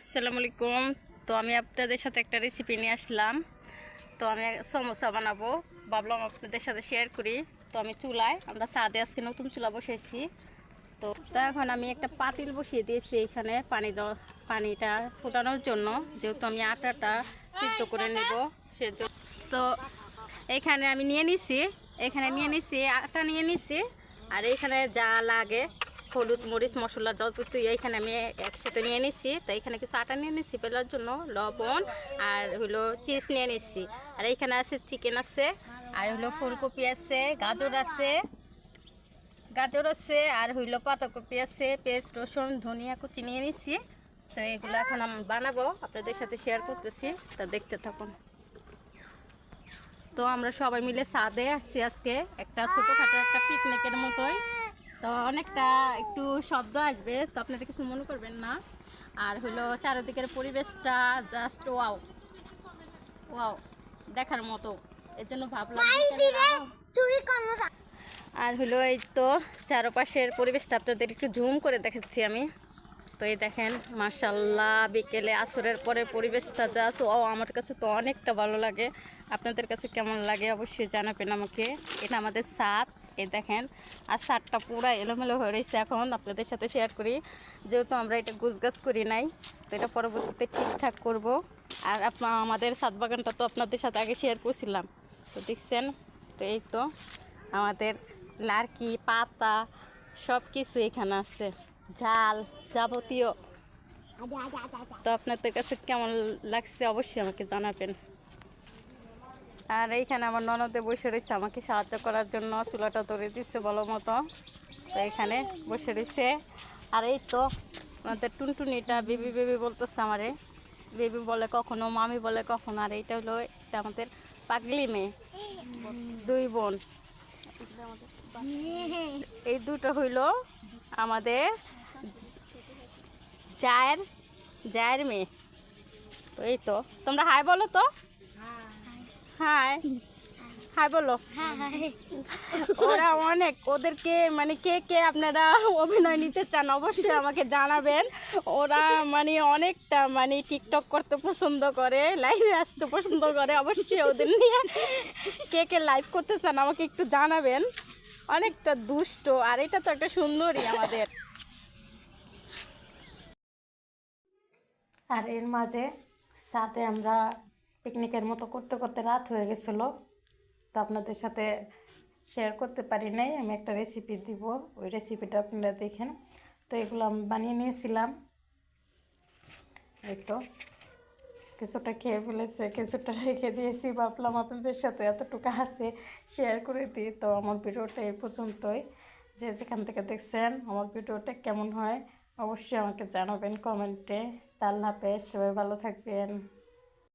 আসসালামু আলাইকুম। তো আমি আপনাদের সাথে একটা রেসিপি নিয়ে আসলাম। তো আমি সমোসা বানাবো, ভাবলাম আপনাদের সাথে শেয়ার করি। তো আমি আমরা ছাদে আজকে নতুন চুলা বসেছি। তো এখন আমি একটা পাতিল বসিয়ে দিয়েছি এখানে পানিটা ফোটানোর জন্য, যেহেতু আমি আটাটা সিদ্ধ করে নেব সেজন্য। তো এখানে আমি নিয়ে নিছি আটা নিয়ে নিছি। আর এখানে যা লাগে হলুদ মরিচ মশলা যতটুকু এইখানে আমি একসাথে নিয়ে নিছি। তো এখানে কিছু আটা নিয়ে নিছি পেলার জন্য, লবণ আর হলো চিজ নিয়ে নিছি। আর এইখানে আছে চিকেন আছে, আর হলো ফুলকপি আছে, গাজর আছে, আর হইলো পাতাকপি আছে, পেস্ট রসুন ধনিয়া কুচি নিয়ে নিছি। তো এগুলো এখন আমি বানাবো, আপনাদের সাথে শেয়ার করতেছি। তো দেখতে থাকুন। তো আমরা সবাই মিলে ছাদে আসছি আজকে, একটা ছোটোখাটো একটা পিকনিকের মতোই। তো অনেকটা একটু শব্দ আসবে, তো আপনাদের কিছু মনে করবেন না। আর হলো চারিদিকের পরিবেশটা জাস্ট ওয়াও ওয়াও দেখার মতো, এর জন্য ভাবলাম। আর হলো এই তো চারপাশের পরিবেশটা আপনাদের একটু জুম করে দেখাচ্ছি আমি। তো এই দেখেন মাশাআল্লাহ, বিকেলে আসরের পরে পরিবেশটা জাস্ট ও আমার কাছে তো অনেকটা ভালো লাগে। আপনাদের কাছে কেমন লাগে অবশ্যই জানাবেন আমাকে। এটা আমাদের ছাদ, এই দেখেন। আর ছাদটা পুরো এলোমেলো হয়ে রয়েছে, এখন আপনাদের সাথে শেয়ার করি। যেহেতু আমরা এটা গুছগাছ করি নাই, তো এটা পরবর্তীতে ঠিকঠাক করব। আর আমাদের ছাদ বাগানটা তো আপনাদের সাথে আগে শেয়ার করছিলাম, তো দেখছেন। তো এই তো আমাদের লার্কি পাতা সব কিছু এখানে আছে, ঝাল যাবতীয়। তো আপনাদের কাছে কেমন লাগছে অবশ্যই আমাকে জানাবেন। আর এইখানে আমার ননদে বসে রয়েছে আমাকে সাহায্য করার জন্য, চুলাটা ধরে দিচ্ছে ভালো মতো। তো এখানে বসে রয়েছে। আর এই তো আমাদের টুনটুনিটা বেবি বেবি বলতেছে আমারে, বেবি বলে কখনো, মামি বলে কখনো। আর এইটা হলো এটা আমাদের পাগলি মেয়ে, দুই বোন। এই দুটো হইল আমাদের জায়ের জায়ের মেয়ে। তো এই তো তোমরা হাই বলো তো, হাই হাই বলো। ওরা অনেক, ওদেরকে মানে কে কে আপনারা অভিনয় নিতে চান অবশ্যই আমাকে জানাবেন। ওরা মানে অনেকটা মানে টিকটক করতে পছন্দ করে, লাইভে আসতে পছন্দ করে। অবশ্যই ওদের নিয়ে কে কে লাইভ করতে চান আমাকে একটু জানাবেন। অনেকটা দুষ্ট, আর এটা তো একটা সুন্দরী আমাদের। আর এর মাঝে সাথে আমরা পিকনিকের মতো করতে করতে রাত হয়ে গেছিলো, তো আপনাদের সাথে শেয়ার করতে পারি নাই। আমি একটা রেসিপি দিব, ওই রেসিপিটা আপনারা দেখেন। তো এগুলো আমি বানিয়ে নিয়েছিলাম। এই তো কিছুটা খেয়ে ফেলেছে, কিছুটা রেখে দিয়েছি, ভাবলাম আপনাদের সাথে এতটুকু আছে শেয়ার করে দিই। তো আমার ভিডিওটা এই পর্যন্তই। যে যেখান থেকে দেখছেন আমার ভিডিওটা কেমন হয় অবশ্যই আমাকে জানাবেন কমেন্টে। আল্লাহ হাফেজ, সবাই ভালো থাকবেন।